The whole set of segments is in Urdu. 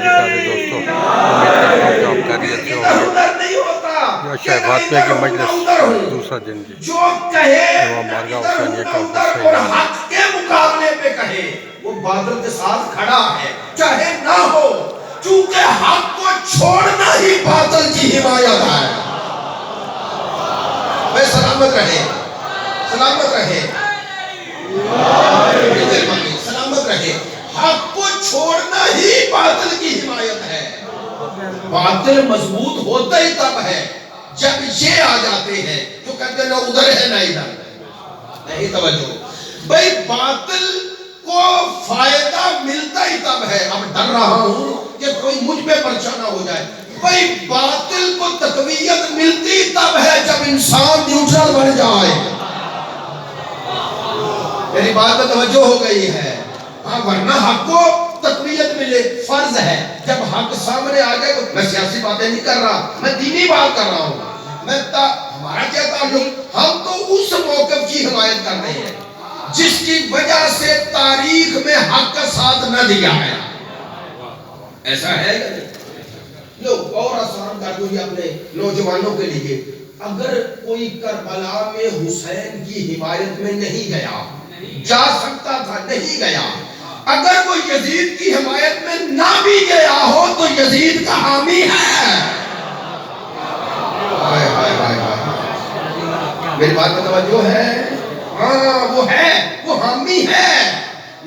پیارے دوستوں، امید کرتا ہوں کہ آپ خیریت سے ہوں گے۔ شاہ فاطمہ کی مجلس دوسرا دن جی امام بارگاہ حسینیہ کا اور حق کے مقابلے پہ کہے وہ باطل کے ساتھ کھڑا ہے چاہے نہ ہو، چونکہ حق کو چھوڑنا ہی باطل کی حمایت ہے۔ میں سلامت رہے، سلامت رہے، سلامت رہے۔ حق کو چھوڑنا ہی باطل کی حمایت ہے۔ باطل مضبوط ہوتا ہی تب ہے جب یہ آ جاتے ہیں جو کہتے ہیں نہ ادھر ہے نہ ادھر، نہیں توجہ بھئی، باطل کو فائدہ ملتا ہی تب ہے۔ اب ڈر رہا ہوں کہ کوئی مجھ پہ پرچہ نہ ہو جائے۔ بھئی باطل کو تقویت ملتی تب ہے جب انسان نیوٹرل بن جائے۔ میری بات میں توجہ ہو گئی ہے؟ ہاں، ورنہ حق کو تقویت ملے فرض ہے۔ جب حق سامنے آ گئے، میں سیاسی باتیں نہیں کر رہا، میں دینی بات کر رہا ہوں۔ ہمارا کیا تعلق؟ ہم تو اس موقف کی حمایت کر رہے ہیں جس کی وجہ سے تاریخ میں حق کا ساتھ نہ دیا ہے۔ ایسا ہے یا نہیں؟ لو اور آسان کر دو یہ اپنے نوجوانوں کے لیے۔ اگر کوئی کربلا میں حسین کی حمایت میں نہیں گیا، جا سکتا تھا نہیں گیا، اگر وہ یزید کی حمایت میں نہ بھی گیا ہو تو یزید کا حامی ہے۔ میری بات میں توجہ ہے؟ ہاں، وہ ہے، وہ حامی ہے،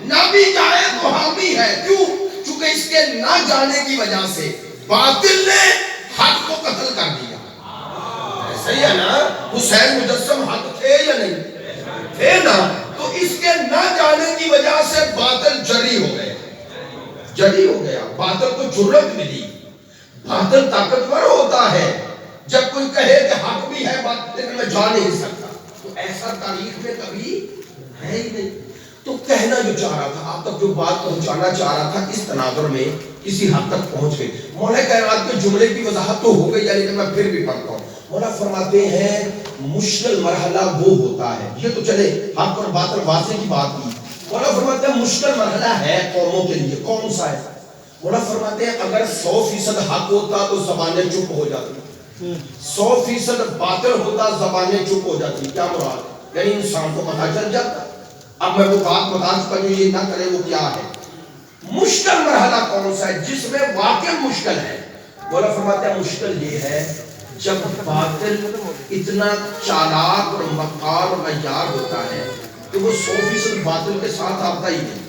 نہ بھی جائے تو حامی ہے۔ کیوں؟ چونکہ اس کے نہ جانے کی وجہ سے باطل نے حق کو قتل کر دیا۔ صحیح ہے نا؟ حسین مجسم حق تھے یا نہیں تھے نا؟ تو اس کے نہ جانے کی وجہ سے باطل جری ہو گیا، جری ہو گیا، باطل کو جرأت ملی۔ باطل طاقتور ہوتا ہے جب کوئی کہے کہ حق بھی ہے بات لیکن میں جا نہیں سکتا، تو ایسا تاریخ میں کبھی ہے ہی نہیں۔ تو کہنا جو چاہ رہا تھا، آپ تک جو بات پہنچانا چاہ رہا تھا، اس تناظر میں کسی حد تک پہنچ گئی۔ مولا کائنات کے جملے کی وضاحت تو ہو گئی، لیکن میں پھر بھی پڑھتا ہوں۔ مولا فرماتے ہیں مشکل مرحلہ وہ ہوتا ہے، یہ تو چلے حق اور باطل واضح کی بات کی۔ مولا فرماتے ہیں مشکل مرحلہ ہے قوموں کے لیے، کون سا ہے؟ مولا فرماتے ہیں اگر 100% حق ہوتا تو زبانیں چپ ہو جاتی، 100% باطل ہوتا زبانیں چپ ہو جاتی۔ کیا مراد؟ یعنی انسان کو پتہ چل جاتا۔ اب میں وہ بات بتا چکا جو یہ نہ کرے وہ کیا ہے۔ مشکل مرحلہ کون سا ہے جس میں واقع مشکل ہے؟ مولا فرماتے ہیں مشکل یہ ہے جب باطل اتنا چالاک اور مکار اور عیار ہوتا ہے کہ وہ 100% باطل کے ساتھ آتا ہی نہیں۔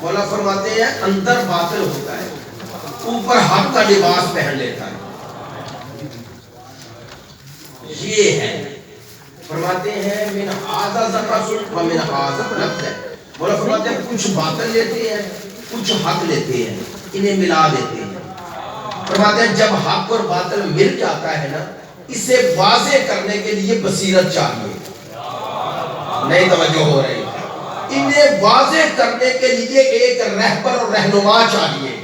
مولا فرماتے ہیں اندر باطل ہوتا ہے، اوپر حق کا لباس پہن لیتا ہے۔ یہ ہے فرماتے ہیں من ھذا ذرۃ و من ھذا نقص ہے۔ مولا فرماتے ہیں کچھ باطل لیتے ہیں، کچھ حق لیتے ہیں، انہیں ملا دیتے ہیں۔ فرماتے ہیں جب حق اور باطل مل جاتا ہے نا، اسے واضح کرنے کے لیے بصیرت چاہیے۔ نہیں توجہ ہو رہی؟ انہیں واضح کرنے کے لیے ایک رہبر اور رہنما چاہیے۔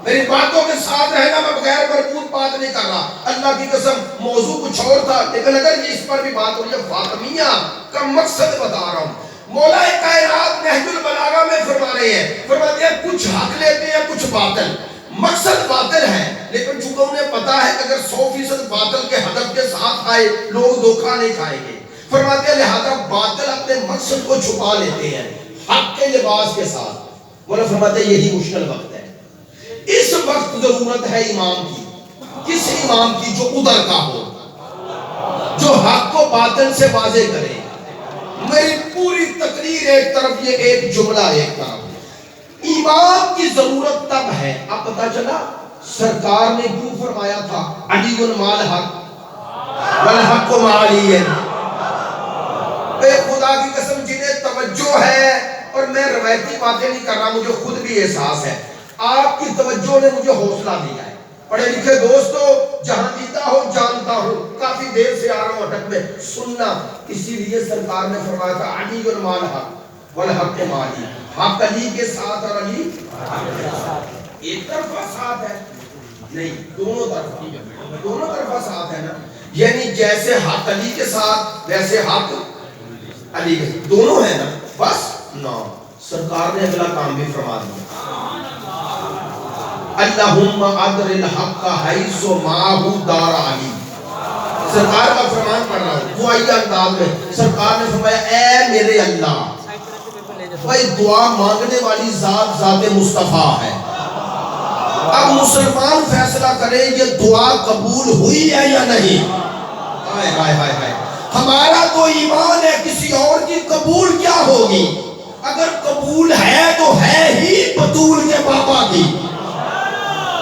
میری باتوں کے ساتھ رہنا، میں بغیر مربوط بات نہیں کر رہا، اللہ کی قسم موضوع کچھ اور تھا، لیکن اگر اس پر بھی بات ہو رہی ہے فاطمیہ کا مقصد بتا رہا ہوں۔ مولا کائنات نہج البلاغہ میں فرما رہے ہیں، فرماتے ہیں کچھ حق لیتے ہیں کچھ باطل، مقصد باطل ہے، لیکن چونکہ انہیں پتا ہے کہ اگر 100% باطل کے ہدف کے ساتھ آئے لوگ دھوکہ نہیں کھائیں گے، فرماتے ہیں لہذا باطل اپنے مقصد کو چھپا لیتے ہیں حق کے لباس کے ساتھ۔ مولا فرماتے ہیں یہی مشکل وقت ہے۔ اس وقت ضرورت ہے امام کی، کس امام کی؟ جو ادھر کا ہو، جو حق کو باطل سے واضح کرے۔ میری پوری تقریر ایک طرف، یہ ایک جملہ ایک طرف، امام کی ضرورت تب ہے۔ اب پتا چلا سرکار نے کیوں فرمایا تھا علی مع الحق والحق مع علی۔ اے خدا کی قسم جنہیں توجہ ہے، اور میں روایتی باتیں نہیں کر رہا، مجھے خود بھی احساس ہے، آپ کی توجہ نے مجھے حوصلہ دیا ہے۔ پڑھے لکھے دوستو، جہاں جیتا ہو جانتا ہوں، کافی دیر سے آ رہا ہوں اٹک میں سننا، اسی لیے سرکار نے فرمایا تھا علی مع الحق والحق مع علی، حق علی کے ساتھ اور علی ایک طرفہ ساتھ ہے نہیں، دونوں طرفہ ساتھ ہے نا، یعنی جیسے حق علی کے ساتھ ویسے حق علی کے ساتھ، دونوں ہے نا، بس نہ سرکار نے اگلا کام بھی فرما دیا، اللہم ادر الحق حیث ماہ دار علی۔ سرکار کا فرمان پڑھ رہا ہوں دعائی انداز میں، سرکار نے فرمایا اے میرے اللہ، بھائی دعا مانگنے والی ذات ذات مصطفیٰ ہے، اب مسلمان فیصلہ کرے یہ دعا قبول ہوئی ہے یا نہیں۔ ہائے ہائے ہائے ہائے، ہمارا تو ایمان ہے، کسی اور کی قبول کیا ہوگی؟ اگر قبول ہے تو ہے ہی بطول کے بابا کی،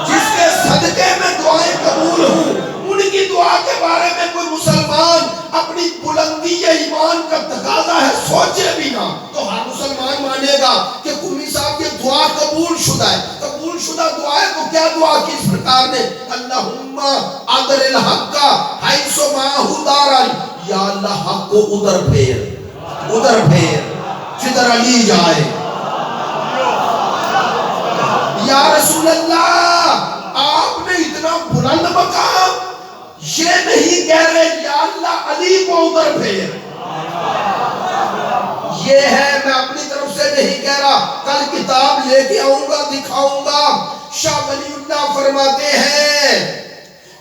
جس کے صدقے میں دعائیں قبول ہوں، ان کی دعا کے بارے میں کوئی مسلمان اپنی بلندی ایمان کا تقاضا ہے سوچے بھی نہ، تو ہر مسلمان مانے گا کہ قمی صاحب یہ دعا قبول شدہ ہے۔ قبول شدہ دعا ہے تو کیا دعا کی سرکار نے؟ اللہم ادر الحق حیث ماہ دار علی، یا اللہ حق کو ادھر پھیر جدھر علی جائے۔ یا رسول اللہ، آپ نے اتنا بلند مقام یہ نہیں کہہ رہے یا اللہ علی کو ادھر پھیر، یہ ہے، میں اپنی طرف سے نہیں کہہ رہا، کل کتاب لے کے آؤں گا دکھاؤں گا۔ شاہ ولی اللہ فرماتے ہیں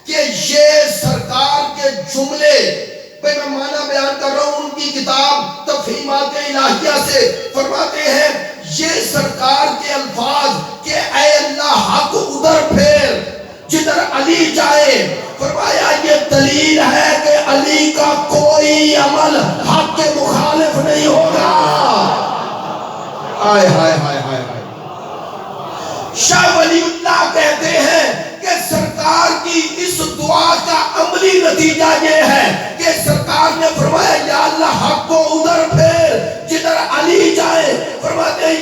کہ یہ سرکار کے جملے، میں معنی بیان کر رہا ہوں ان کی کتاب تفہیمات الہیہ سے، فرماتے ہیں یہ سرکار کے الفاظ کہ اے اللہ حق ادھر پھیر جدھر علی جائے، فرمایا یہ دلیل ہے کہ علی کا کوئی عمل حق کے مخالف نہیں ہوگا۔ آئے ہائے ہائے ہائے ہائے، شاہ ولی اللہ کہتے ہیں کہ سرکار کی اس دعا کا عملی نتیجہ یہ ہے کہ سرکار نے فرمایا یا اللہ حق کو ادھر پھیر جدھر علی جائے، فرمایا